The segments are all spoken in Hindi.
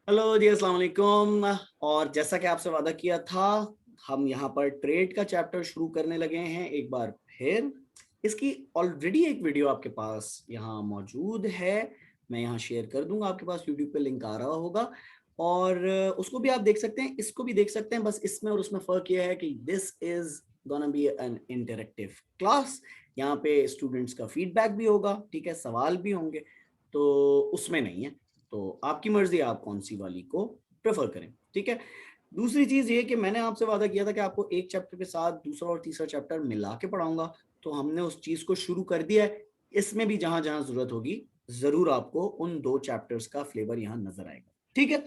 हेलो जी, अस्सलाम वालेकुम। और जैसा कि आपसे वादा किया था, हम यहाँ पर ट्रेड का चैप्टर शुरू करने लगे हैं एक बार फिर। इसकी ऑलरेडी एक वीडियो आपके पास यहाँ मौजूद है, मैं यहाँ शेयर कर दूंगा, आपके पास यूट्यूब पे लिंक आ रहा होगा और उसको भी आप देख सकते हैं, इसको भी देख सकते हैं। बस इसमें और उसमें फ़र्क यह है कि this is gonna be N interactive class. यहाँ पे स्टूडेंट्स का फीडबैक भी होगा, ठीक है, सवाल भी होंगे, तो उसमें नहीं है। तो आपकी मर्जी, आप कौन सी वाली को प्रेफर करें, ठीक है। दूसरी चीज ये कि मैंने आपसे वादा किया था कि आपको एक चैप्टर के साथ दूसरा और तीसरा चैप्टर मिला के पढ़ाऊंगा, तो हमने उस चीज को शुरू कर दिया है। इसमें भी जहां जहां जरूरत होगी जरूर आपको उन दो चैप्टर्स का फ्लेवर यहां नजर आएगा, ठीक है।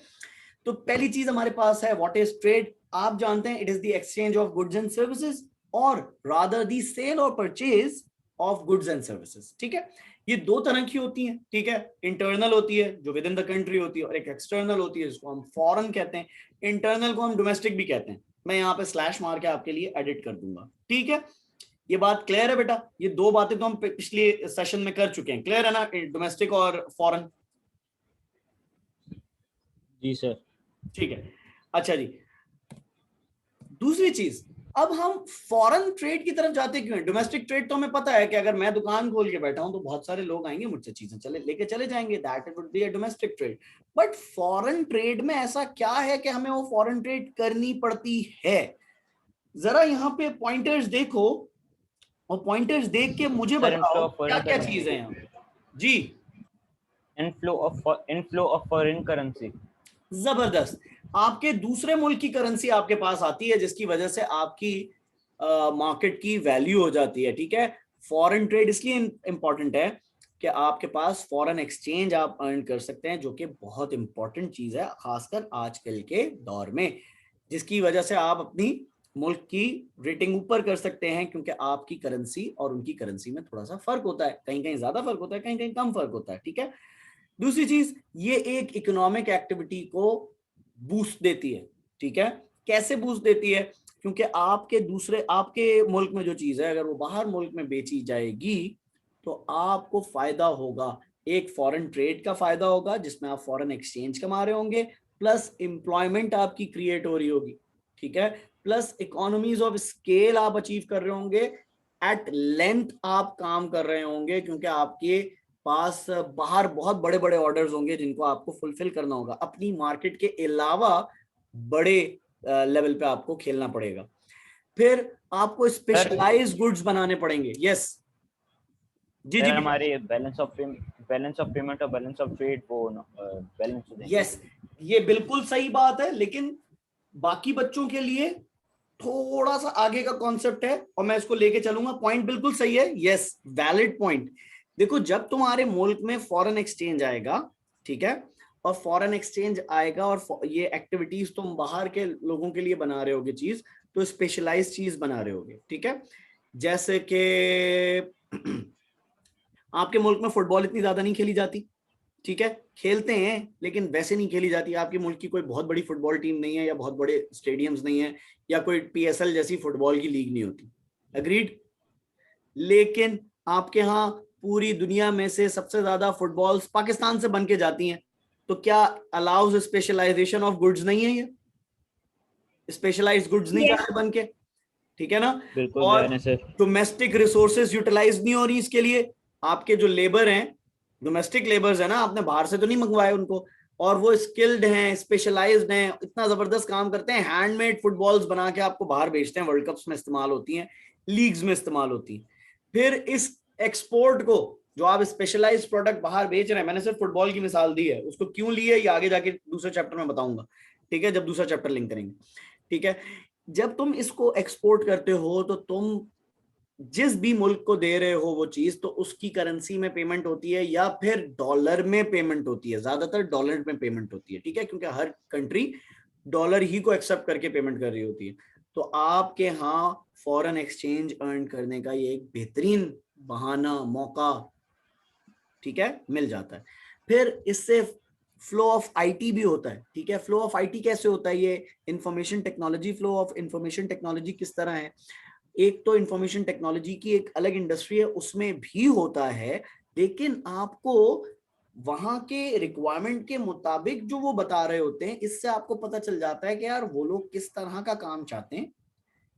तो पहली चीज हमारे पास है व्हाट इज ट्रेड। आप जानते हैं it is the exchange of goods and services, और रादर द सेल और purchase of goods and services, ठीक है। ये दो तरह की होती हैं, ठीक है। इंटरनल होती है जो विद इन द कंट्री होती है, और एक एक्सटर्नल होती है जिसको हम फॉरेन कहते हैं। इंटरनल को हम डोमेस्टिक भी कहते हैं। मैं यहाँ पे स्लैश मार के आपके लिए एडिट कर दूंगा, ठीक है। ये बात क्लियर है बेटा? ये दो बातें तो हम पिछले सेशन में कर चुके हैं, क्लियर है ना, डोमेस्टिक और फॉरेन? जी सर। ठीक है, अच्छा जी। दूसरी चीज, अब हम फॉरेन ट्रेड की तरफ जाते क्यों हैं? डोमेस्टिक ट्रेड तो हमें पता है कि अगर मैं दुकान खोल के बैठा हूं तो बहुत सारे लोग आएंगे, मुझसे चीजें चले लेके चले जाएंगे, that would be a domestic trade. But foreign trade में ऐसा क्या है कि हमें वो फॉरेन ट्रेड करनी पड़ती है? जरा यहाँ पे पॉइंटर्स देखो, और पॉइंटर्स देख के मुझे सर, इनफ्लो बताओ ऑफ क्या फॉरेन क्या करेंसी। चीज है यहाँ। जी, इनफ्लो ऑफ फॉरेन करेंसी। जबरदस्त। आपके दूसरे मुल्क की करेंसी आपके पास आती है, जिसकी वजह से आपकी मार्केट की वैल्यू हो जाती है, ठीक है। फॉरेन ट्रेड इसलिए इंपॉर्टेंट है कि आपके पास फॉरेन एक्सचेंज आप अर्न कर सकते हैं, जो कि बहुत इंपॉर्टेंट चीज है खासकर आजकल के दौर में, जिसकी वजह से आप अपनी मुल्क की रेटिंग ऊपर कर सकते हैं, क्योंकि आपकी करेंसी और उनकी करेंसी में थोड़ा सा फर्क होता है, कहीं कहीं ज्यादा फर्क होता है, कहीं कहीं कम फर्क होता है, ठीक है। दूसरी चीज, ये एक इकोनॉमिक एक्टिविटी को बूस्ट देती है, ठीक है। कैसे बूस्ट देती है? क्योंकि आपके मुल्क में जो चीज है, अगर वो बाहर मुल्क में बेची जाएगी तो आपको फायदा होगा। एक फॉरेन ट्रेड का फायदा होगा जिसमें आप फॉरेन एक्सचेंज कमा रहे होंगे, प्लस एम्प्लॉयमेंट आपकी क्रिएट हो रही होगी, ठीक है। प्लस इकोनॉमीज ऑफ स्केल आप अचीव कर रहे होंगे, एट लेंथ आप काम कर रहे होंगे, क्योंकि आपके पास बाहर बहुत बड़े बड़े ऑर्डर्स होंगे जिनको आपको फुलफिल करना होगा। अपनी मार्केट के अलावा बड़े लेवल पे आपको खेलना पड़ेगा। फिर आपको सर स्पेशलाइज गुड्स बनाने पड़ेंगे। यस, जी जी सर बेटा। हमारे बैलेंस ऑफ पेमेंट और बैलेंस ऑफ ट्रेड वो बैलेंस हो जाएंगे। यस, ये बिल्कुल सही बात है, लेकिन बाकी बच्चों के लिए थोड़ा सा आगे का कॉन्सेप्ट है और मैं इसको लेके चलूंगा। पॉइंट बिल्कुल सही है, यस, वैलिड पॉइंट। देखो, जब तुम्हारे मुल्क में फॉरेन एक्सचेंज आएगा, ठीक है, और फॉरेन एक्सचेंज आएगा और ये एक्टिविटीज तुम बाहर के लोगों के लिए बना रहे होगे चीज, तो स्पेशलाइज चीज बना रहे होगे, ठीक है। जैसे कि आपके मुल्क में फुटबॉल इतनी ज्यादा नहीं खेली जाती, ठीक है, खेलते हैं लेकिन वैसे नहीं खेली जाती। आपके मुल्क की कोई बहुत बड़ी फुटबॉल टीम नहीं है, या बहुत बड़े स्टेडियम्स नहीं है, या कोई पीएसएल जैसी फुटबॉल की लीग नहीं होती, अग्रीड। लेकिन आपके यहाँ पूरी दुनिया में से सबसे ज्यादा फुटबॉल्स पाकिस्तान से बन के जाती हैं, तो क्या अलाउज स्पेशलाइजेशन ऑफ गुड्स नहीं है? ये स्पेशलाइज्ड गुड्स नहीं जा Yes. रहे बन के, ठीक है ना। बिल्कुल और जाने सर। डोमेस्टिक रिसोर्सेज यूटिलाइज नहीं हो रही इसके लिए। आपके जो लेबर हैं, डोमेस्टिक लेबर्स है ना, आपने बाहर से तो नहीं मंगवाए उनको, और वो स्किल्ड हैं, स्पेशलाइज्ड हैं, इतना जबरदस्त काम करते हैं, हैंडमेड फुटबॉल्स बना के आपको बाहर बेचते हैं, वर्ल्ड कप्स में इस्तेमाल होती हैं, लीग्स में इस्तेमाल होती हैं। फिर इस एक्सपोर्ट को, जो आप स्पेशलाइज्ड प्रोडक्ट बाहर बेच रहे हैं, मैंने सिर्फ फुटबॉल की मिसाल दी है, उसको क्यों ली है ये आगे जाके दूसरे चैप्टर में बताऊंगा, ठीक है, जब दूसरा चैप्टर लिंक करेंगे, ठीक है। जब तुम इसको एक्सपोर्ट करते हो तो तुम जिस भी मुल्क को दे रहे हो वो चीज, तो उसकी करेंसी में पेमेंट होती है या फिर डॉलर में पेमेंट होती है, ज्यादातर डॉलर में पेमेंट होती है, ठीक है, क्योंकि हर कंट्री डॉलर ही को एक्सेप्ट करके पेमेंट कर रही होती है। तो आपके यहाँ फॉरेन एक्सचेंज अर्न करने का ये एक बेहतरीन बहाना, मौका, ठीक है, मिल जाता है। फिर इससे फ्लो ऑफ आईटी भी होता है, ठीक है। फ्लो ऑफ आईटी कैसे होता है? ये information technology, flow of information technology किस तरह है? एक तो इंफॉर्मेशन टेक्नोलॉजी की एक अलग इंडस्ट्री है, उसमें भी होता है, लेकिन आपको वहां के रिक्वायरमेंट के मुताबिक जो वो बता रहे होते हैं, इससे आपको पता चल जाता है कि यार वो लोग किस तरह का काम चाहते हैं,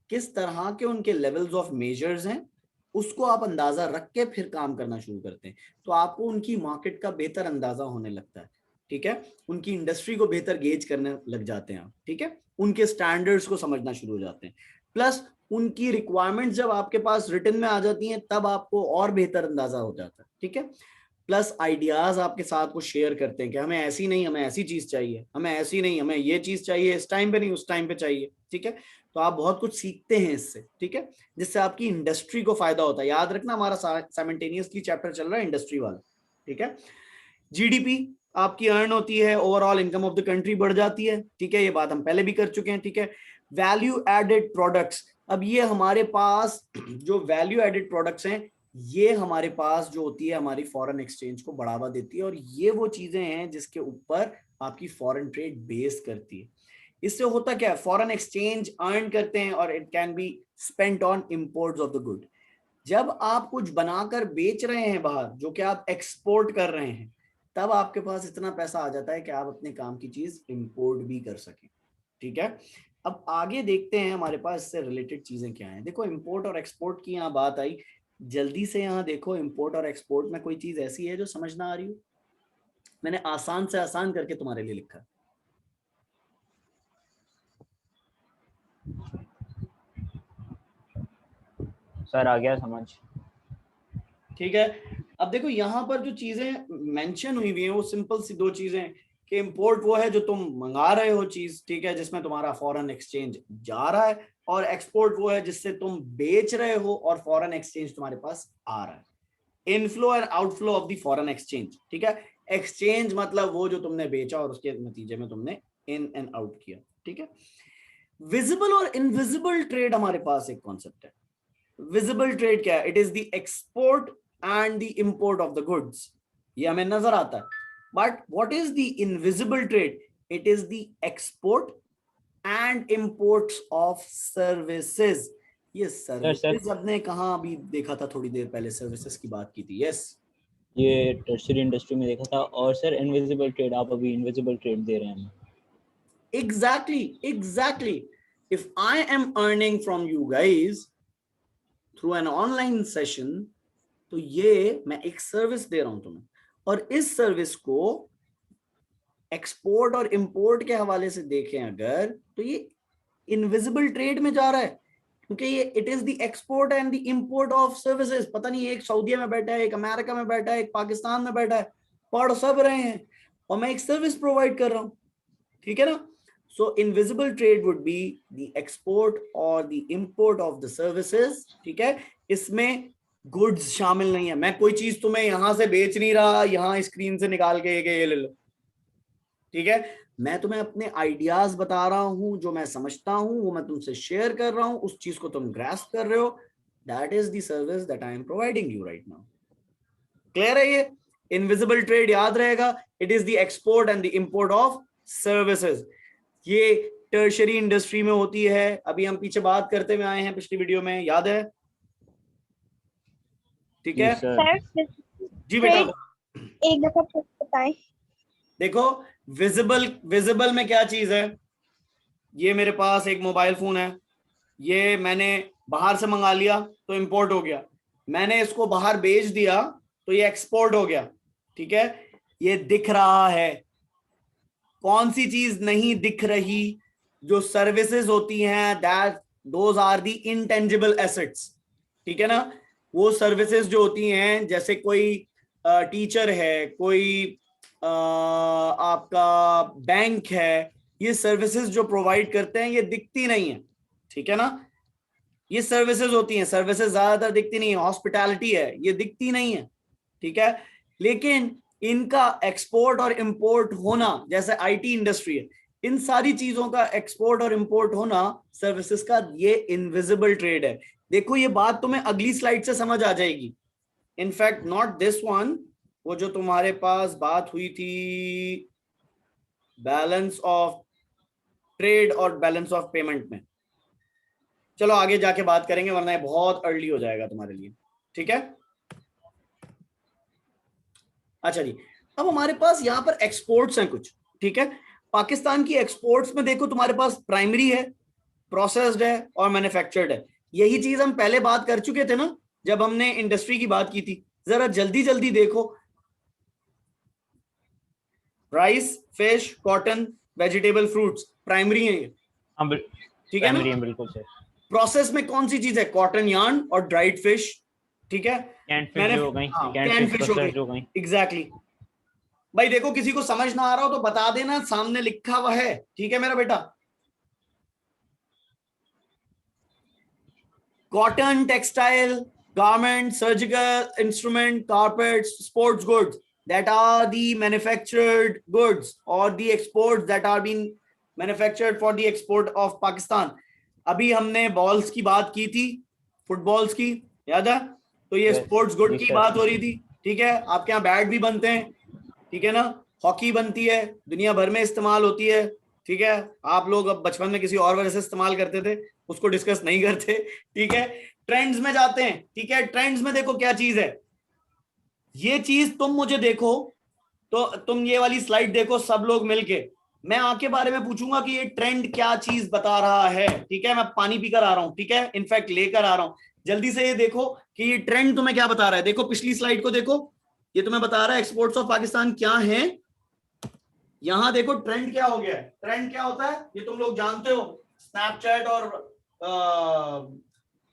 किस तरह के उनके लेवल्स ऑफ मेजर्स हैं, उसको आप अंदाजा रख के फिर काम करना शुरू करते हैं। तो आपको उनकी मार्केट का बेहतर अंदाजा होने लगता है, ठीक है, उनकी इंडस्ट्री को बेहतर गेज करने लग जाते हैं आप, ठीक है, उनके स्टैंडर्ड्स को समझना शुरू हो जाते हैं। प्लस उनकी रिक्वायरमेंट्स जब आपके पास रिटन में आ जाती हैं तब आपको और बेहतर अंदाजा हो जाता है, ठीक है। प्लस आइडियाज आपके साथ को शेयर करते हैं कि हमें ऐसी नहीं, हमें ऐसी चीज चाहिए, हमें ऐसी नहीं, हमें ये चीज चाहिए, इस टाइम पे नहीं उस टाइम पे चाहिए, ठीक है। तो आप बहुत कुछ सीखते हैं इससे, ठीक है, जिससे आपकी इंडस्ट्री को फायदा होता है। याद रखना हमारा साइमल्टेनियसली चैप्टर चल रहा है इंडस्ट्री वाला, ठीक है। जीडीपी आपकी अर्न होती है, overall income of the country बढ़ जाती है, ठीक है, ये बात हम पहले भी कर चुके हैं, ठीक है। वैल्यू एडेड प्रोडक्ट्स, अब ये हमारे पास जो वैल्यू एडेड प्रोडक्ट्स हैं, ये हमारे पास जो होती है हमारी फॉरेन एक्सचेंज को बढ़ावा देती है, और ये वो चीजें हैं जिसके ऊपर आपकी फॉरेन ट्रेड बेस करती है। इससे होता क्या है, फॉरेन एक्सचेंज अर्न करते हैं और it can be spent on imports of the good. जब आप कुछ बनाकर बेच रहे हैं बाहर, जो कि आप एक्सपोर्ट कर रहे हैं, तब आपके पास इतना पैसा आ जाता है कि आप अपने काम की चीज इंपोर्ट भी कर सकें, ठीक है। अब आगे देखते हैं हमारे पास इससे रिलेटेड चीजें क्या हैं। देखो इंपोर्ट और एक्सपोर्ट की यहाँ बात आई, जल्दी से यहाँ देखो इंपोर्ट और एक्सपोर्ट में कोई चीज ऐसी है जो समझ ना आ रही हो? मैंने आसान से आसान करके तुम्हारे लिए लिखा है। सर आ गया समझ। ठीक है, अब देखो यहाँ पर जो चीजें मेंशन हुई हुई हैं वो सिंपल सी दो चीजें, कि इंपोर्ट वो है जो तुम मंगा रहे हो चीज, ठीक है, जिसमें तुम्हारा फॉरेन एक्सचेंज जा रहा है, और एक्सपोर्ट वो है जिससे तुम बेच रहे हो और फॉरेन एक्सचेंज तुम्हारे पास आ रहा है। Inflow and outflow of the foreign exchange, ठीक है। एक्सचेंज मतलब वो जो तुमने बेचा और उसके नतीजे में तुमने इन एंड आउट किया, ठीक है। विजिबल और इनविजिबल ट्रेड हमारे पास एक कॉन्सेप्ट है। विजिबल ट्रेड क्या है? It is the export and the import of the goods, ये हमें नजर आता है। But what is the invisible trade? It is the export and imports of services. ये सर्विसेज आपने कहाँ अभी देखा था? थोड़ी देर पहले सर्विसेज की बात की थी। यस, ये टर्शियरी इंडस्ट्री में देखा था। और सर इनविजिबल ट्रेड, आप अभी इनविजिबल ट्रेड दे रहे हैं। Exactly if I am earning from you guys through an online session, तो ये मैं एक सर्विस दे रहा हूं तुम्हें, और इस सर्विस को एक्सपोर्ट और इंपोर्ट के हवाले से देखें अगर, तो ये इनविजिबल ट्रेड में जा रहा है, क्योंकि ये it is the export and the import of services. पता नहीं एक सऊदीया में बैठा है, एक अमेरिका में बैठा है, एक पाकिस्तान में बैठा है, पढ़ सब रहे हैं, और मैं एक सर्विस प्रोवाइड कर रहा हूं, ठीक है ना। So invisible trade would be the export और the import of the services, ठीक है। इसमें गुड्स शामिल नहीं है, मैं कोई चीज तुम्हें यहां से बेच नहीं रहा, यहां स्क्रीन से निकाल के ये ले लो, ठीक है। मैं तुम्हें अपने आइडियाज बता रहा हूं, जो मैं समझता हूं वो मैं तुमसे शेयर कर रहा हूं, उस चीज को तुम ग्रास्प कर रहे हो। That is the service that I am providing you right now. Clear है ये? इनविजिबल ट्रेड याद रहेगा, it is the export and the import of services. ये टर्शरी इंडस्ट्री में होती है, अभी हम पीछे बात करते हुए आए हैं पिछली वीडियो में, याद है? ठीक है जी बेटा, एक दफा बताएं। देखो विजिबल में क्या चीज है? ये मेरे पास एक मोबाइल फोन है, ये मैंने बाहर से मंगा लिया तो इंपोर्ट हो गया, मैंने इसको बाहर बेच दिया तो ये एक्सपोर्ट हो गया, ठीक है। ये दिख रहा है। कौन सी चीज नहीं दिख रही? जो सर्विसेज होती हैं, that those are the intangible assets, ठीक है ना। वो सर्विसेज जो होती हैं, जैसे कोई टीचर है, कोई आपका बैंक है, ये सर्विसेज जो प्रोवाइड करते हैं ये दिखती नहीं है, ठीक है ना। ये सर्विसेज होती हैं, सर्विसेज ज्यादातर दिखती नहीं है। हॉस्पिटैलिटी है, ये दिखती नहीं है, ठीक है। लेकिन इनका एक्सपोर्ट और इंपोर्ट होना, जैसे आईटी इंडस्ट्री है, इन सारी चीजों का एक्सपोर्ट और इंपोर्ट होना सर्विसेज का, ये इनविजिबल ट्रेड है। देखो ये बात तुम्हें अगली स्लाइड से समझ आ जाएगी। इनफैक्ट नॉट दिस वन, वो जो तुम्हारे पास बात हुई थी बैलेंस ऑफ ट्रेड और बैलेंस ऑफ पेमेंट में, चलो आगे जाके बात करेंगे वरना ये बहुत अर्ली हो जाएगा तुम्हारे लिए, ठीक है। अच्छा जी, अब हमारे पास यहाँ पर एक्सपोर्ट्स हैं कुछ, ठीक है। पाकिस्तान की एक्सपोर्ट्स में देखो तुम्हारे पास प्राइमरी है, प्रोसेस्ड है और मैन्युफैक्चर्ड है। यही चीज हम पहले बात कर चुके थे ना जब हमने इंडस्ट्री की बात की थी। जरा जल्दी जल्दी देखो, rice, fish, cotton, vegetable, fruits primary है ये, हाँ ठीक है ना। बिल्कुल सर। प्रोसेस में कौन सी चीज है, कॉटन यार्न और ड्राइड फिश, ठीक है। कैंड फिश मैंने जो हो गई, कैन फिश हो गई, जो गई। एग्जैक्टली। भाई देखो किसी को समझ ना आ रहा हो तो बता देना, सामने लिखा हुआ है, ठीक है मेरा बेटा। Cotton, textile, garment, surgical instrument, carpets, sports goods that are the manufactured goods or the exports that are being manufactured for the export of Pakistan. अभी हमने बॉल्स की बात की थी, फुटबॉल्स की, याद है। तो ये स्पोर्ट्स गुड की बात हो रही थी, ठीक है। आपके यहाँ बैट भी बनते हैं, ठीक है ना। हॉकी बनती है, दुनिया भर में इस्तेमाल होती है, ठीक है। आप लोग अब बचपन में किसी और वजह से इस्तेमाल करते थे, उसको डिस्कस नहीं करते, ठीक है। ट्रेंड्स में जाते हैं, ठीक है। ट्रेंड्स में देखो क्या चीज है, ये चीज तुम मुझे देखो, तो तुम ये वाली स्लाइड देखो सब लोग मिलके, मैं आपके बारे में पूछूंगा कि ये ट्रेंड क्या चीज बता रहा है, ठीक है। मैं पानी पीकर आ रहा हूं, ठीक है, इनफैक्ट लेकर आ रहा हूं। जल्दी से ये देखो कि ये ट्रेंड तुम्हें क्या बता रहा है। देखो पिछली स्लाइड को देखो, ये तुम्हें बता रहा है एक्सपोर्ट्स ऑफ पाकिस्तान क्या है। यहां देखो ट्रेंड क्या हो गया है। ट्रेंड क्या होता है ये तुम लोग जानते हो, स्नैपचैट और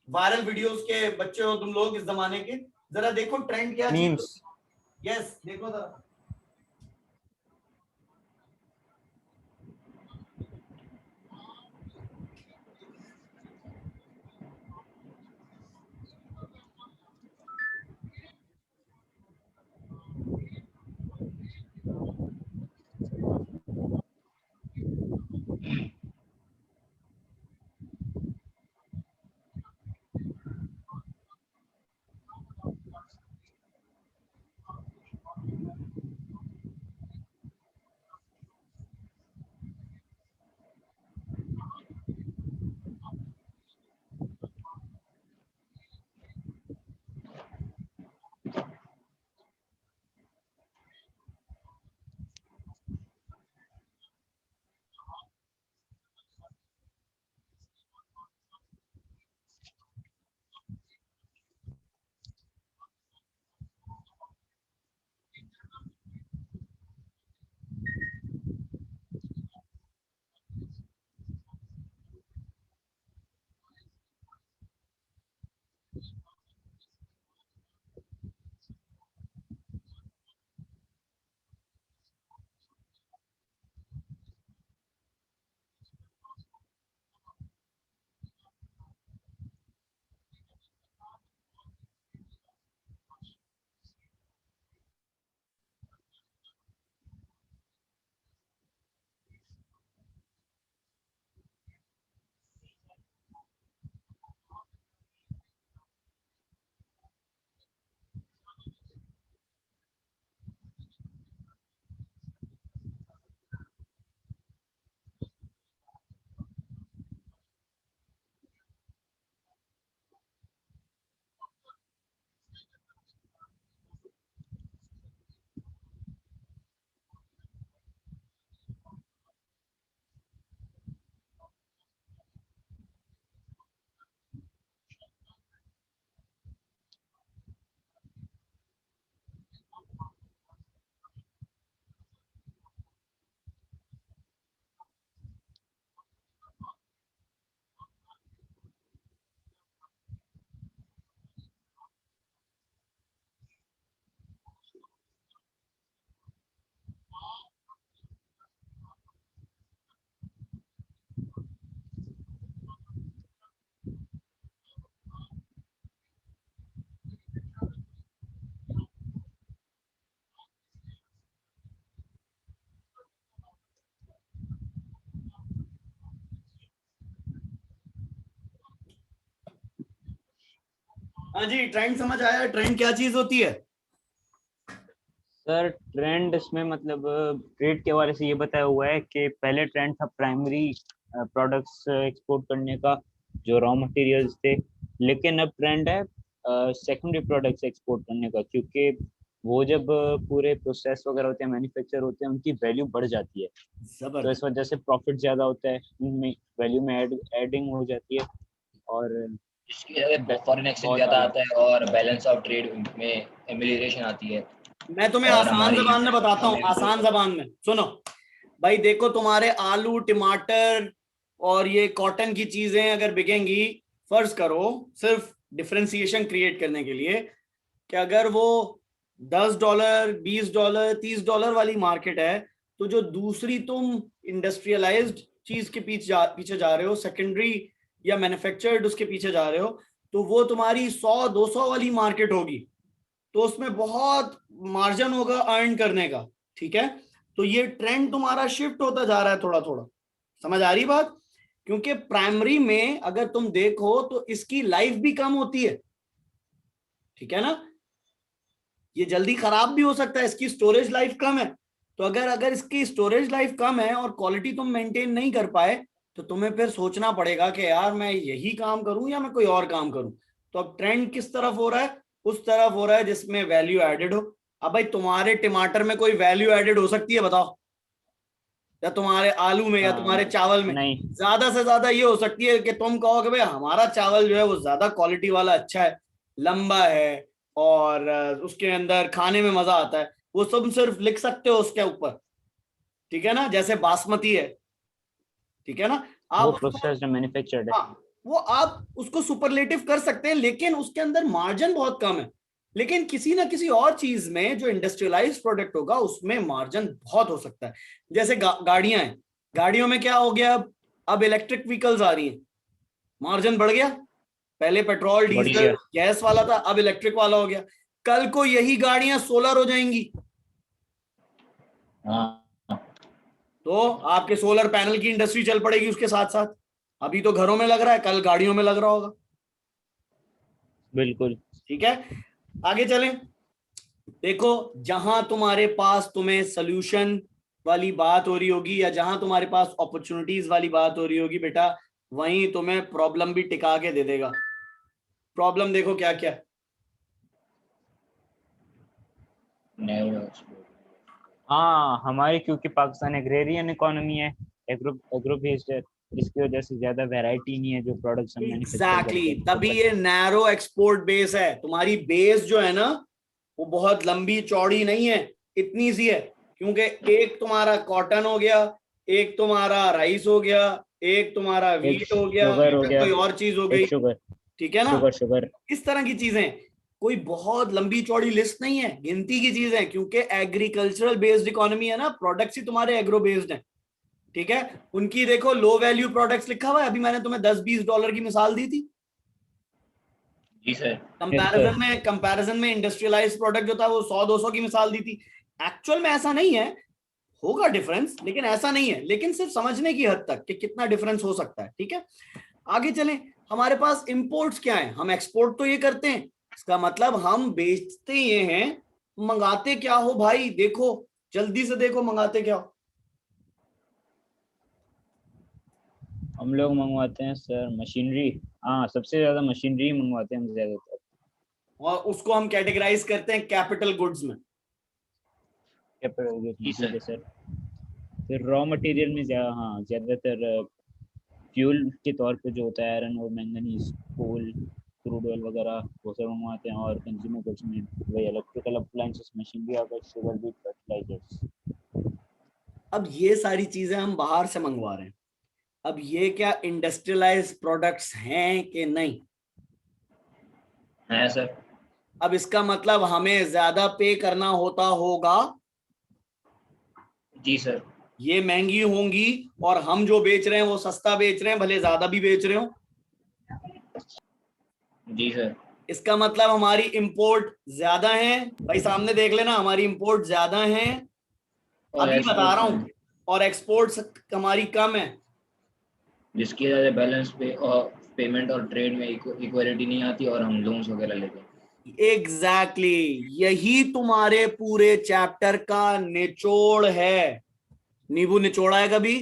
वायरल वीडियोस के बच्चे हो तुम लोग इस जमाने के। जरा देखो ट्रेंड क्या चीज। यस देखो जरा, हाँ जी ट्रेंड समझ आया। ट्रेंड क्या चीज होती है सर ट्रेंड इसमें मतलब ट्रेड के हवाले से ये बताया हुआ है कि पहले ट्रेंड था प्राइमरी प्रोडक्ट्स एक्सपोर्ट करने का, जो रॉ मटेरियल्स थे, लेकिन अब ट्रेंड है सेकेंडरी प्रोडक्ट्स एक्सपोर्ट करने का, क्योंकि वो जब पूरे प्रोसेस वगैरह होते हैं, मैन्युफैक्चर होते हैं, उनकी वैल्यू बढ़ जाती है, तो जबरदस्त। इस वजह से प्रॉफिट ज्यादा होता है, उनमें वैल्यू में एडिंग हो जाती है, और इसकी वजह से फॉरेन एक्सचेंज बहुत ज्यादा आगे। आता है और बैलेंस ऑफ ट्रेड में एमिलिएशन आती है। मैं तुम्हें और आसान हमारी जबान में बताता हूँ, हमें आसान जबान में सुनो भाई। देखो तुम्हारे आलू टमाटर और ये कॉटन की चीजें अगर बिकेंगी, फर्ज करो सिर्फ डिफरेंशिएशन क्रिएट करने के लिए, कि अगर वो $10, $20, $30 वाली मार्केट है, तो जो दूसरी तुम इंडस्ट्रियलाइज्ड चीज के पीछे जा रहे हो, सेकेंडरी या मैन्युफैक्चर्ड उसके पीछे जा रहे हो, तो वो तुम्हारी 100-200 वाली मार्केट होगी, तो उसमें बहुत मार्जिन होगा अर्न करने का। ठीक है, तो ये ट्रेंड तुम्हारा शिफ्ट होता जा रहा है थोड़ा थोड़ा, समझ आ रही बात? क्योंकि प्राइमरी में अगर तुम देखो तो इसकी लाइफ भी कम होती है, ठीक है ना, ये जल्दी खराब भी हो सकता है, इसकी स्टोरेज लाइफ कम है। तो अगर अगर इसकी स्टोरेज लाइफ कम है और क्वालिटी तुम मेंटेन नहीं कर पाए, तो तुम्हें फिर सोचना पड़ेगा कि यार मैं यही काम करूं या मैं कोई और काम करूं। तो अब ट्रेंड किस तरफ हो रहा है? उस तरफ हो रहा है जिसमें वैल्यू एडेड हो। अब भाई तुम्हारे टमाटर में कोई वैल्यू एडेड हो सकती है बताओ, या तुम्हारे आलू में या तुम्हारे चावल में? नहीं, ज्यादा से ज्यादा ये हो सकती है कि तुम कहो कि भाई हमारा चावल जो है वो ज्यादा क्वालिटी वाला अच्छा है, लंबा है, और उसके अंदर खाने में मजा आता है। वो तुम सिर्फ लिख सकते हो उसके ऊपर, ठीक है ना, जैसे बासमती है, ठीक है ना, आप वो उसको, प्रोसेस्ड मैन्युफैक्चर्ड है। हाँ, वो आप उसको सुपरलेटिव कर सकते हैं, लेकिन उसके अंदर मार्जिन बहुत कम है। लेकिन किसी ना किसी और चीज में जो इंडस्ट्रियलाइज्ड प्रोडक्ट होगा उसमें मार्जिन बहुत हो सकता है। जैसे गाड़ियां हैं, गाड़ियों में क्या हो गया, अब इलेक्ट्रिक व्हीकल्स आ रही हैं, मार्जिन बढ़ गया। पहले पेट्रोल बढ़ डीजल गया। गैस वाला था, अब इलेक्ट्रिक वाला हो गया। कल को यही गाड़ियां सोलर हो जाएंगी, हाँ, तो आपके सोलर पैनल की इंडस्ट्री चल पड़ेगी उसके साथ साथ। अभी तो घरों में लग रहा है, कल गाड़ियों में लग रहा होगा। बिल्कुल। ठीक है, आगे चलें। देखो, जहां तुम्हारे पास तुम्हें सोल्यूशन वाली बात हो रही होगी या जहां तुम्हारे पास अपॉर्चुनिटीज वाली बात हो रही होगी बेटा, वहीं तुम्हें प्रॉब्लम भी टिका के दे देगा। प्रॉब्लम देखो क्या क्या। हाँ, हमारी क्योंकि पाकिस्तान एग्रेरियन इकोनॉमी है, एग्रो बेस्ड है, इसकी वजह से ज्यादा वैरायटी नहीं है जो प्रोडक्ट्स हम मैन्युफैक्चर करते एग्जैक्टली, हैं। तभी ये नैरो एक्सपोर्ट बेस है। तुम्हारी बेस जो है ना, वो बहुत लंबी चौड़ी नहीं है, इतनी सी है। क्योंकि एक तुम्हारा कॉटन हो गया, एक तुम्हारा राइस हो गया, एक तुम्हारा एक वीट हो गया, शुगर हो या गया, कोई और चीज हो गई, एक शुगर, ठीक है ना। शुगर। इस तरह की चीजें, कोई बहुत लंबी चौड़ी लिस्ट नहीं है, गिनती की चीज है। क्योंकि एग्रीकल्चरल बेस्ड इकोनॉमी है ना, प्रोडक्ट्स ही तुम्हारे एग्रो बेस्ड हैं, ठीक है। उनकी देखो लो वैल्यू प्रोडक्ट्स लिखा हुआ है, अभी मैंने तुम्हें $10-20 की मिसाल दी थी। जी सर। कंपैरिजन में इंडस्ट्रियलाइज्ड प्रोडक्ट जो था वो 100-200 की मिसाल दी थी। एक्चुअल में ऐसा नहीं है, होगा डिफरेंस, लेकिन ऐसा नहीं है। लेकिन सिर्फ समझने की हद तक कि कितना डिफरेंस हो सकता है, ठीक है। आगे चलें। हमारे पास इंपोर्ट्स क्या है? हम एक्सपोर्ट तो ये करते हैं, इसका मतलब हम बेचते ये हैं। मंगाते क्या हो भाई? देखो, जल्दी से देखो, मंगाते क्या हो? हम लोग मंगवाते हैं सर मशीनरी। हाँ, सबसे ज्यादा मशीनरी मंगवाते हैं हम ज्यादातर। और उसको हम कैटेगराइज करते हैं कैपिटल गुड्स में। ठीक है सर। फिर रॉ मटेरियल में हाँ, ज्यादातर फ्यूल के तौर पे जो होता है आयरन और मैंगनीज, कोल, क्रूड ऑयल वगैरह, वो सब मंगवाते हैं। और कंज्यूमर गुड्स में वही इलेक्ट्रिकल अप्लायंसेस, मशीनरी, और शुगर बीट, फर्टिलाइजर्स। अब ये सारी चीजें हम बाहर से मंगवा रहे हैं, अब ये क्या इंडस्ट्रियलाइज्ड प्रोडक्ट्स हैं कि नहीं? है सर। अब इसका मतलब हमें ज्यादा पे करना होता होगा। जी सर। ये महंगी होंगी और हम जो बेच रहे हैं वो सस्ता बेच रहे हैं, भले ज्यादा भी बेच रहे हो। जी सर। इसका मतलब हमारी इंपोर्ट ज्यादा है। भाई सामने देख लेना, हमारी इंपोर्ट ज्यादा है, और अभी बता रहा हूं। एक्सपोर्ट और एक्सपोर्ट्स हमारी कम है। जिसकी वजह से बैलेंस पे और पेमेंट और ट्रेड में इक्वालिटी नहीं आती और हम लोन्स वगैरह लेते हैं। एग्जैक्टली यही तुम्हारे पूरे चैप्टर का निचोड़ है। नींबू निचोड़ा है कभी?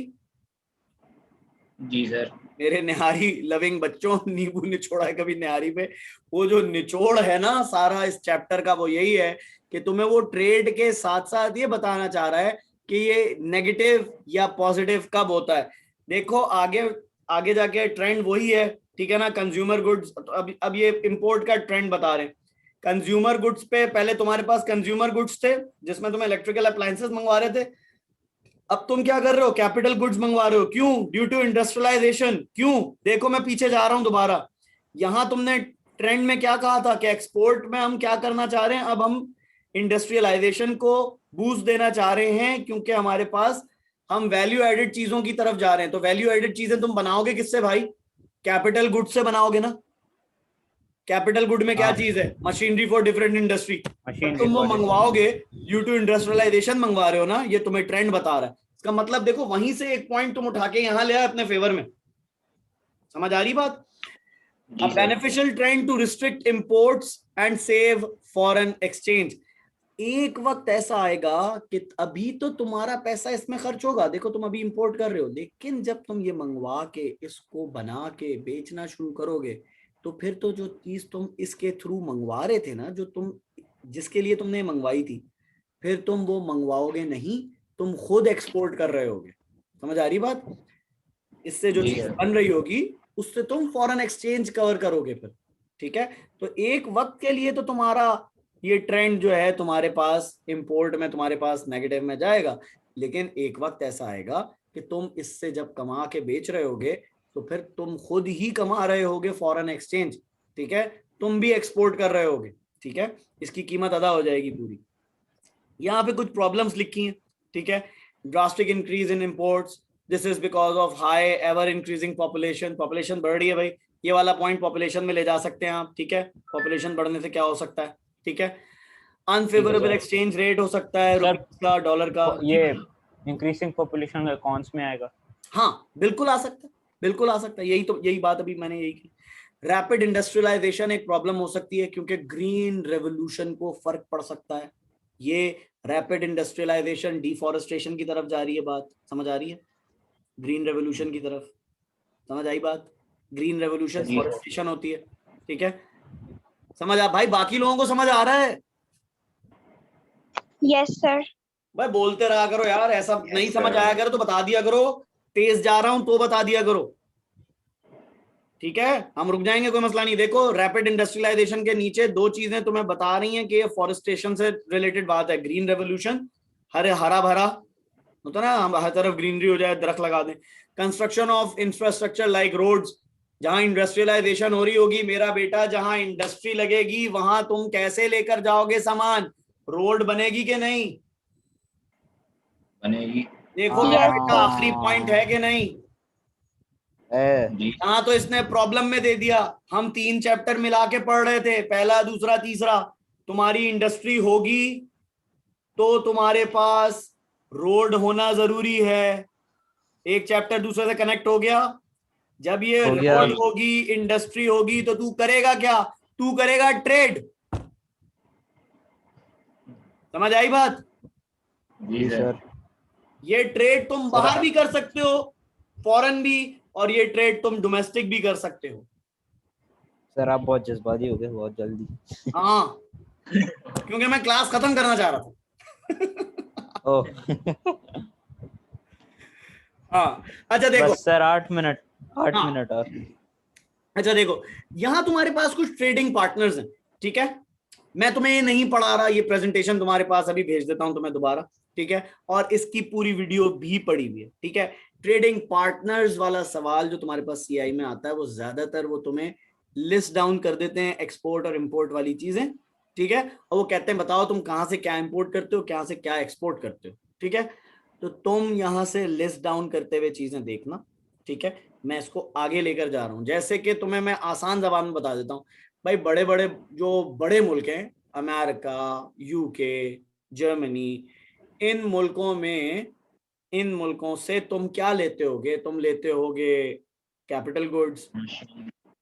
जी सर। मेरे निहारी लविंग बच्चों, नींबू निचोड़ा है कभी निहारी पे? वो जो निचोड़ है ना सारा इस चैप्टर का, वो यही है कि तुम्हें वो ट्रेड के साथ साथ ये बताना चाह रहा है कि ये नेगेटिव या पॉजिटिव कब होता है। देखो आगे आगे जाके ट्रेंड वही है, ठीक है ना, कंज्यूमर गुड्स। तो अब ये इंपोर्ट का ट्रेंड बता रहे हैं। कंज्यूमर गुड्स पे पहले तुम्हारे पास कंज्यूमर गुड्स थे जिसमें तुम इलेक्ट्रिकल अप्लायंसेस मंगवा रहे थे। अब तुम क्या कर रहे हो, कैपिटल गुड्स मंगवा रहे हो। क्यों? Due to industrialisation. क्यों? देखो मैं पीछे जा रहा हूं दोबारा। यहां तुमने ट्रेंड में क्या कहा था कि एक्सपोर्ट में हम क्या करना चाह रहे हैं, अब हम इंडस्ट्रियलाइजेशन को बूस्ट देना चाह रहे हैं क्योंकि हमारे पास हम वैल्यू एडेड चीजों की तरफ जा रहे हैं। तो वैल्यू एडेड चीजें तुम बनाओगे किससे भाई? कैपिटल गुड से बनाओगे ना। कैपिटल गुड में क्या चीज है? Machinery for different industry. तुम वो मंगवाओगे ड्यू टू इंडस्ट्रियलाइजेशन मंगवा रहे हो ना, ये तुम्हें ट्रेंड बता रहा है। इसका मतलब देखो वहीं से एक पॉइंट तुम उठा के यहां ले आए अपने फेवर में। समझ आ रही बात? A beneficial trend to restrict imports and save foreign exchange। एक वक्त ऐसा आएगा कि अभी तो तुम्हारा पैसा इसमें खर्च होगा, देखो तुम अभी इंपोर्ट कर रहे हो, लेकिन जब तुम ये मंगवा के इसको बना के बेचना शुरू करोगे तो फिर तो जो चीज तुम इसके थ्रू मंगवा रहे थे ना, जो तुम जिसके लिए तुमने मंगवाई थी, फिर तुम वो मंगवाओगे नहीं, तुम खुद एक्सपोर्ट कर रहे होगे। समझ आ रही बात? इससे जो चीज बन रही होगी उससे तुम फॉरेन एक्सचेंज कवर करोगे फिर, ठीक है। तो एक वक्त के लिए तो तुम्हारा ये ट्रेंड जो है तुम्हारे पास इंपोर्ट में तुम्हारे पास नेगेटिव में जाएगा, लेकिन एक वक्त ऐसा आएगा कि तुम इससे जब कमा के बेच रहे होगे तो फिर तुम खुद ही कमा रहे होगे फॉरेन एक्सचेंज, ठीक है। तुम भी एक्सपोर्ट कर रहे होगे, ठीक है, इसकी कीमत अदा हो जाएगी पूरी। यहाँ पे कुछ प्रॉब्लम्स लिखी हैं, ठीक है। Drastic increase in imports, this is because of high ever increasing population. Population बढ़ रही है भाई, ये वाला पॉइंट पॉपुलेशन में ले जा सकते हैं आप, ठीक है। पॉपुलेशन बढ़ने से क्या हो सकता है, ठीक है। अनफेवरेबल एक्सचेंज रेट हो सकता है रुपीस का, डॉलर का। ये इंक्रीजिंग पॉपुलेशन का कौन में आएगा? हाँ बिल्कुल आ सकता है, बिल्कुल आ सकता है। यही बात अभी मैंने यही की। रैपिड इंडस्ट्रियलाइजेशन एक प्रॉब्लम हो सकती है क्योंकि ग्रीन रेवोल्यूशन को फर्क पड़ सकता है। ये रैपिड इंडस्ट्रियलाइजेशन डिफॉरेस्टेशन की तरफ जा रही है, बात समझ आ रही है? ग्रीन रेवोल्यूशन की तरफ, समझ आई बात? ग्रीन रेवोल्यूशन फॉरेस्टेशन होती है, ठीक है। समझ आ भाई? बाकी लोगों को समझ आ रहा है? Yes sir. भाई बोलते रहा करो यार, ऐसा नहीं समझ आया करो तो बता दिया करो, तेज जा रहा हूं तो बता दिया करो, ठीक है। हम रुक जाएंगे, कोई मसला नहीं। देखो रैपिड इंडस्ट्रियलाइजेशन के नीचे दो चीजें तुम्हें बता रही हैं कि ये फॉरेस्टेशन से रिलेटेड बात है। ग्रीन रेवोल्यूशन, हरा भरा होता ना, हम हर तरफ ग्रीनरी हो जाए, दरख्त लगा दें। Construction of infrastructure like roads, जहां इंडस्ट्रियलाइजेशन हो रही होगी मेरा बेटा, जहां इंडस्ट्री लगेगी वहां तुम कैसे लेकर जाओगे सामान? रोड बनेगी कि नहीं बनेगी? देखो मेरा बेटा, आखिरी पॉइंट है कि नहीं? हाँ, तो इसने प्रॉब्लम में दे दिया। हम 3 चैप्टर मिला के पढ़ रहे थे, पहला दूसरा तीसरा। तुम्हारी इंडस्ट्री होगी तो तुम्हारे पास रोड होना जरूरी है। एक चैप्टर दूसरे से कनेक्ट हो गया। जब ये रोड होगी, इंडस्ट्री होगी, तो तू करेगा क्या? तू करेगा ट्रेड। समझ आई बात? जी सर। ये ट्रेड तुम बाहर भी कर सकते हो, फॉरेन भी, और ये ट्रेड तुम डोमेस्टिक भी कर सकते हो। सर आप बहुत जज्बाती हो गए बहुत जल्दी। हाँ क्योंकि मैं क्लास खत्म करना चाह रहा था। ओह हाँ अच्छा देखो बस सर 8 मिनट और। अच्छा देखो, यहां तुम्हारे पास कुछ ट्रेडिंग पार्टनर्स हैं, ठीक है। मैं तुम्हें ये नहीं पढ़ा रहा, ये प्रेजेंटेशन तुम्हारे पास अभी भेज देता हूं तुम्हें दोबारा, ठीक है। और इसकी पूरी वीडियो भी पड़ी हुई है, ठीक है। ट्रेडिंग पार्टनर्स वाला सवाल जो तुम्हारे पास सीआई में आता है, वो ज्यादातर वो तुम्हें लिस्ट डाउन कर देते हैं एक्सपोर्ट और इंपोर्ट वाली चीजें, ठीक है। और वो कहते हैं बताओ तुम कहां से क्या इंपोर्ट करते हो, कहां से क्या एक्सपोर्ट करते हो, ठीक है। तो तुम यहां से लिस्ट डाउन करते हुए चीजें देखना, ठीक है। मैं इसको आगे लेकर जा रहा हूं, जैसे कि तुम्हें मैं आसान जबान में बता देता हूं। भाई बड़े बड़े जो बड़े मुल्क हैं, अमेरिका, यूके, जर्मनी, इन मुल्कों से तुम क्या लेते होगे? तुम लेते होगे capital goods,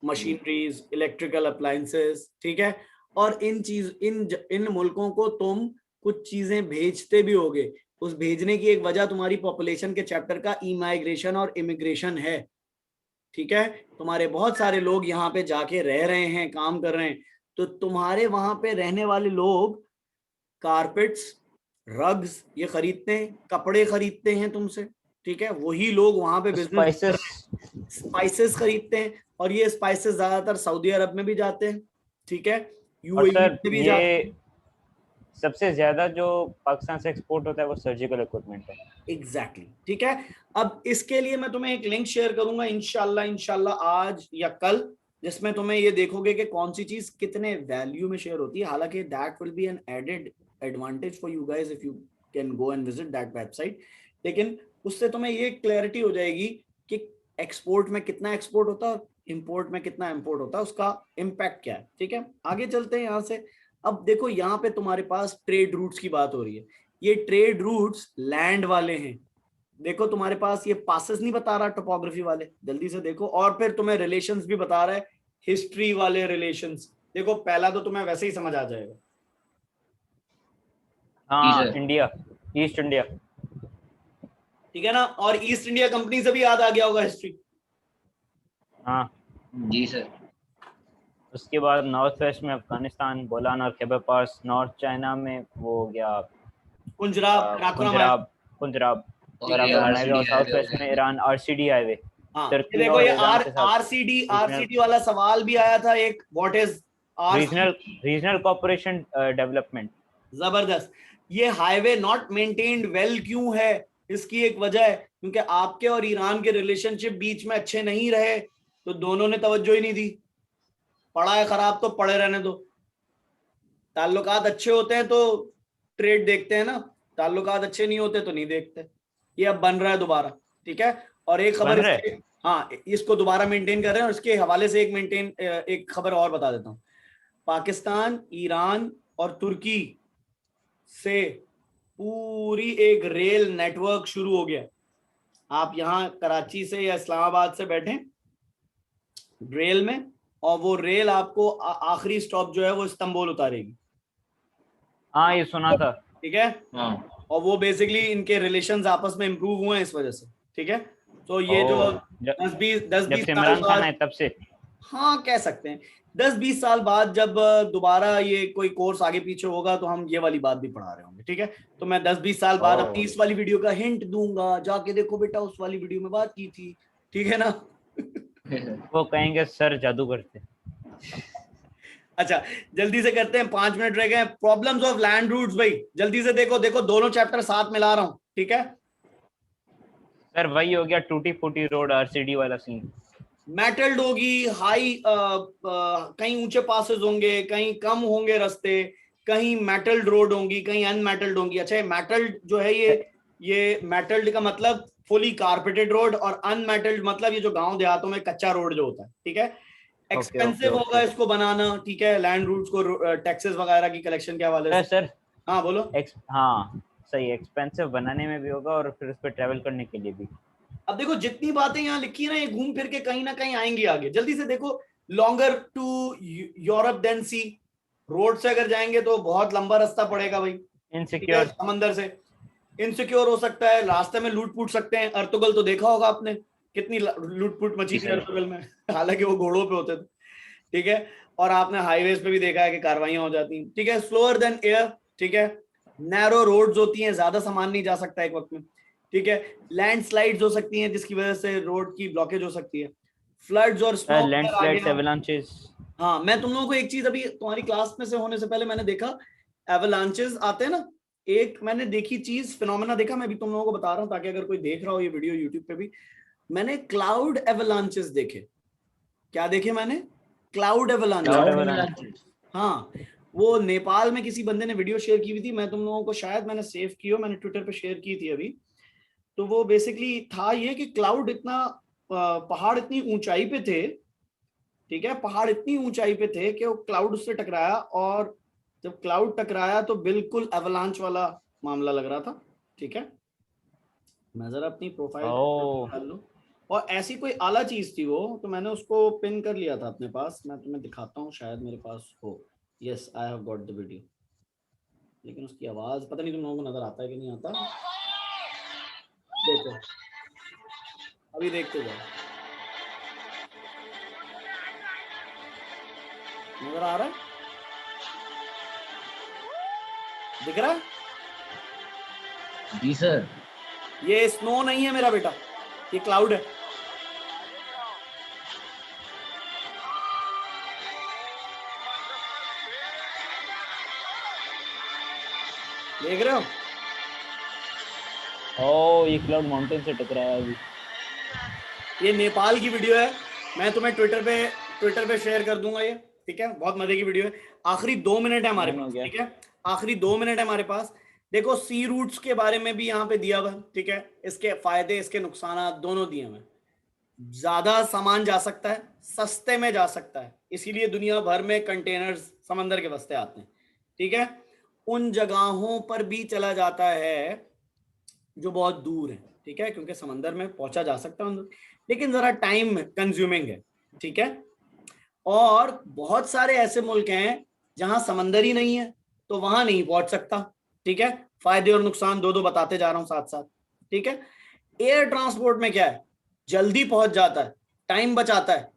machineries, electrical appliances, ठीक है। और इन मुल्कों को तुम कुछ चीजें भेजते भी होगे। उस भेजने की एक वजह तुम्हारी पॉपुलेशन के चैप्टर का इमाइग्रेशन और इमिग्रेशन है, ठीक है। तुम्हारे बहुत सारे लोग यहाँ पे जाके रह रहे हैं, काम कर रहे हैं, तो तुम्हारे वहां पे रहने वाले लोग कारपेट्स, रग्स ये खरीदते हैं, कपड़े खरीदते हैं तुमसे, ठीक है, वही लोग वहां पे बिजनेस, स्पाइसेस। स्पाइसेस खरीदते हैं, और ये स्पाइसेस ज्यादातर सऊदी अरब में भी जाते हैं, ठीक है, और यूएई सर में भी जाते हैं। ये सबसे ज्यादा जो पाकिस्तान से एक्सपोर्ट होता है वो सर्जिकल इक्विपमेंट है। एग्जैक्टली ठीक है। अब इसके लिए मैं तुम्हें एक लिंक शेयर करूंगा इंशाल्लाह आज या कल, जिसमें तुम्हें ये देखोगे कि कौन सी चीज कितने वैल्यू में शेयर होती है। हालांकि that will be an added advantage for you guys if you can go and visit that website, लेकिन उससे तुम्हें ये क्लैरिटी हो जाएगी कि एक्सपोर्ट में कितना एक्सपोर्ट होता है और इंपोर्ट में कितना इंपोर्ट होता है, उसका इम्पैक्ट क्या है, ठीक है। आगे चलते हैं यहाँ से। अब देखो यहाँ पे तुम्हारे पास ट्रेड रूट्स की बात हो रही है, ये ट्रेड रूट्स लैंड वाले हैं। देखो तुम्हारे पास ये पासेस नहीं बता रहा टोपोग्राफी वाले, जल्दी से देखो, और फिर तुम्हें रिलेशंस भी बता रहा है, हिस्ट्री वाले रिलेशंस। देखो पहला तो तुम्हें वैसे ही समझ आ जाएगा। हाँ सर। India, east India. ठीक है ना, और ईस्ट इंडिया कंपनी से भी याद आ गया होगा हिस्ट्री। हाँ जी सर। उसके बाद नॉर्थ वेस्ट में अफगानिस्तान, बोलान और खैबर पास। नॉर्थ चाइना में वो हो गया पंजाब, काराकोरम पंजाब, पंजाब और और ये अफगान हाईवे। और RCD साउथ हाईवे हो वेस्ट में गया। Iran RCD highway. हाँ ये तुर्की देखो, और ये ईरान के साथ आरसीडी आरसीडी वाला सवाल भी आया था एक, what is regional RCD. Regional corporation development. जबरदस्त। ये हाईवे नॉट मेंटेन्ड वेल क्यों है, इसकी एक वजह है, क्योंकि आपके और ईरान के रिलेशनशिप बीच में अच्छे नहीं रहे, तो दोनों ने तवज्जो ही नहीं दी। पड़ा है खराब तो पड़े रहने दो। ताल्लुकात अच्छे होते हैं तो ट्रेड देखते हैं ना, ताल्लुकात अच्छे नहीं होते तो नहीं देखते। ये अब बन रहा है दोबारा, ठीक है। और एक खबर बन रहा है? इसके, हाँ इसको दोबारा मेंटेन कर रहे हैं, और इसके हवाले से एक खबर और बता देता हूँ। पाकिस्तान, ईरान और तुर्की से पूरी एक रेल नेटवर्क शुरू हो गया। आप यहाँ कराची से या इस्लामाबाद से बैठे रेल में, और वो रेल आपको आखिरी स्टॉप जो है वो इस्तांबुल उतारेगी। हाँ ये सुना था। ठीक है, हाँ और वो बेसिकली इनके रिलेशंस आपस में इंप्रूव हुए हैं इस वजह से, ठीक है। तो ये जो जब 10-20 से साल इमरान खान बाद, है तब से। हाँ कह सकते हैं 10-20 साल बाद जब दोबारा ये कोई कोर्स आगे पीछे होगा तो हम ये वाली बात भी पढ़ा रहे होंगे, ठीक है। तो मैं 10-20 साल बाद अपनी इस वाली वीडियो का हिंट दूंगा, जाके देखो बेटा उस वाली वीडियो में बात की थी, ठीक है ना। वो कहेंगे सर जादूगर थे। अच्छा जल्दी से करते हैं, 5 मिनट रह गए। प्रॉब्लम्स ऑफ लैंड रूट्स, भाई जल्दी से देखो, देखो दोनों चैप्टर साथ मिला रहा हूं, ठीक है। सर वही हो गया टूटी फूटी रोड आरसीडी वाला सीन। मेटल्ड होगी, हाई कहीं ऊंचे पासेस होंगे, कहीं कम होंगे रास्ते, कहीं मेटल्ड रोड होंगी, कहीं अनमेटल्ड होंगी। अच्छा मेटल्ड जो है ये मेटल्ड का मतलब फुली कारपेटेड रोड, और अनमेटल्ड मतलब ये जो गांव देहातों में कच्चा रोड जो होता है, ठीक है। एक्सपेंसिव होगा इसको बनाना, ठीक है, लैंड रूट्स को टैक्सेस वगैरह की कलेक्शन के हवाले से। सर हाँ बोलो। हाँ सही, एक्सपेंसिव बनाने में भी होगा और फिर उस पर ट्रैवल करने के लिए भी। अब देखो जितनी बातें यहाँ लिखी है ना, ये घूम फिर के कहीं ना कहीं आएंगी आगे। जल्दी से देखो, longer to Europe then sea, road से अगर जाएंगे तो बहुत लंबा रास्ता पड़ेगा भाई, ठीक है, इनसिक्योर। समंदर से इनसिक्योर हो सकता है, रास्ते में लूट पूट सकते हैं। अर्तुगल तो देखा होगा आपने, कितनी लूट पूट मची थी अर्तुगल में, हालांकि वो घोड़ों पे होते थे, ठीक है। और आपने हाईवेज पे भी देखा है कि कार्रवाइयां हो जाती हैं, ठीक है। स्लोअर देन एयर, ठीक है। नैरो रोड्स होती हैं, ज्यादा सामान नहीं जा सकता एक वक्त में, ठीक है। लैंडस्लाइड्स हो सकती हैं जिसकी वजह से रोड की ब्लॉकेज हो सकती है। फ्लड्स और स्नो आ लैंडस्लाइड्स, गया। एवलांचेस। हाँ मैं तुम लोगों को एक चीज, अभी तुम्हारी क्लास में से होने से पहले मैंने देखा, एवलांचेस आते हैं ना, एक मैंने देखी चीज, फिनोमेना देखा, मैं भी तुम लोगों को बता रहा हूँ ताकि अगर कोई देख रहा हो ये वीडियो यूट्यूब पे भी। मैंने क्लाउड एवलांचेस देखे। क्या देखे मैंने? Cloud avalanches. हाँ वो नेपाल में किसी बंदे ने वीडियो शेयर की हुई थी, मैं तुम लोगों को शायद मैंने सेव की हो, मैंने ट्विटर पे शेयर की थी अभी। तो वो बेसिकली था ये कि क्लाउड इतना पहाड़ इतनी ऊंचाई पे थे, ठीक है, पहाड़ इतनी ऊंचाई पे थे कि वो क्लाउड उससे टकराया, और जब क्लाउड टकराया तो बिल्कुल एवलांच वाला मामला लग रहा था, ठीक है। मैं जरा अपनी प्रोफाइल डाल लूं, और ऐसी कोई आला चीज थी वो, तो मैंने उसको पिन कर लिया था अपने पास। मैं तुम्हें दिखाता हूँ, शायद मेरे पास हो। Yes I have got the video, लेकिन उसकी आवाज पता नहीं तुम लोगों को नजर आता है कि नहीं आता। देखो अभी देखते जाओ, नजर आ रहा है? दिख रहा है? जी सर। ये स्नो नहीं है मेरा बेटा, ये क्लाउड है। देख रहे हो? ओ ये क्लाउड माउंटेन से टकराया है अभी। ये नेपाल की वीडियो है, मैं तुम्हें ट्विटर पे शेयर कर दूंगा ये, ठीक है? बहुत मजे की वीडियो है। आखिरी 2 मिनट है हमारे डन हो पास, गया। ठीक है? आखिरी 2 मिनट है हमारे पास। देखो सी रूट्स के बारे में भी यहाँ पे दिया हुआ है, ठीक है? इसके फायदे इसके नुकसान दोनों दिए हुए हैं। ज्यादा सामान जा सकता है, सस्ते में जा सकता है, इसीलिए दुनिया भर में कंटेनर्स समंदर के वास्ते आते हैं, ठीक है? उन जगहों पर भी चला जाता है जो बहुत दूर है, ठीक है? क्योंकि समंदर में पहुंचा जा सकता है, लेकिन जरा टाइम कंज्यूमिंग है, ठीक है? और बहुत सारे ऐसे मुल्क हैं जहां समंदर ही नहीं है, तो वहां नहीं पहुंच सकता, ठीक है? फायदे और नुकसान दो बताते जा रहा हूं साथ साथ, ठीक है? एयर ट्रांसपोर्ट में क्या है, जल्दी पहुंच जाता है, टाइम बचाता है,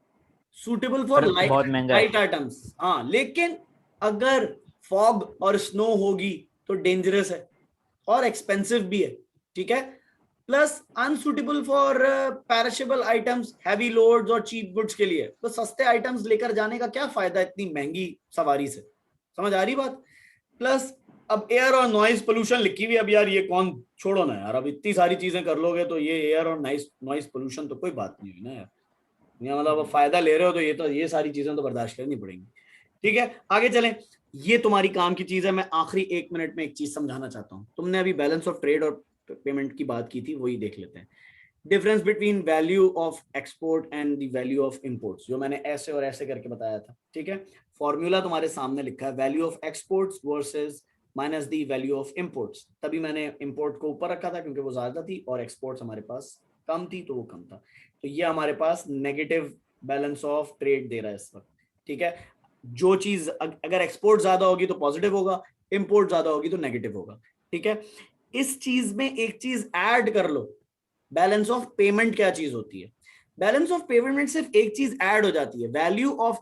सूटेबल फॉर पर बहुत महंगा है। Light items. हाँ, लेकिन अगर फॉग और स्नो होगी तो डेंजरस है और एक्सपेंसिव भी है, ठीक है? Plus unsuitable for perishable items, heavy loads और चीप गुड्स के लिए। तो सस्ते आइटम्स लेकर जाने का क्या फायदा इतनी महंगी सवारी से? समझ आ रही बात? प्लस अब एयर और नॉइज पोल्यूशन लिखी हुई, अब यार ये कौन, छोड़ो ना यार, अब इतनी सारी चीजें कर लोगे तो ये एयर और नॉइज पोल्यूशन तो कोई बात नहीं हुई ना यार। या मतलब फायदा ले रहे हो तो ये सारी चीजें तो बर्दाश्त करनी पड़ेंगी, ठीक है? आगे चलें, ये तुम्हारी काम की चीज है। मैं आखिरी 1 मिनट में एक चीज समझाना चाहता हूं। तुमने अभी बैलेंस ऑफ ट्रेड और पेमेंट की बात की थी, वही देख लेते हैं। Difference between value of export and the value of imports, जो मैंने ऐसे और ऐसे करके बताया था, ठीक है? फॉर्मूला तुम्हारे सामने लिखा है, value of exports versus minus the value of imports. तभी मैंने इंपोर्ट को ऊपर रखा था क्योंकि वो ज्यादा थी और एक्सपोर्ट्स हमारे पास कम थी तो वो कम था। तो ये हमारे पास नेगेटिव बैलेंस ऑफ ट्रेड दे रहा है इस वक्त, ठीक है? जो चीज अगर एक्सपोर्ट ज्यादा होगी तो पॉजिटिव होगा, इंपोर्ट ज्यादा होगी तो नेगेटिव होगा, ठीक है? इस चीज में एक चीज ऐड कर लो, बैलेंस ऑफ पेमेंट क्या चीज होती है? बैलेंस ऑफ पेमेंट में सिर्फ एक चीज ऐड हो जाती है, वैल्यू ऑफ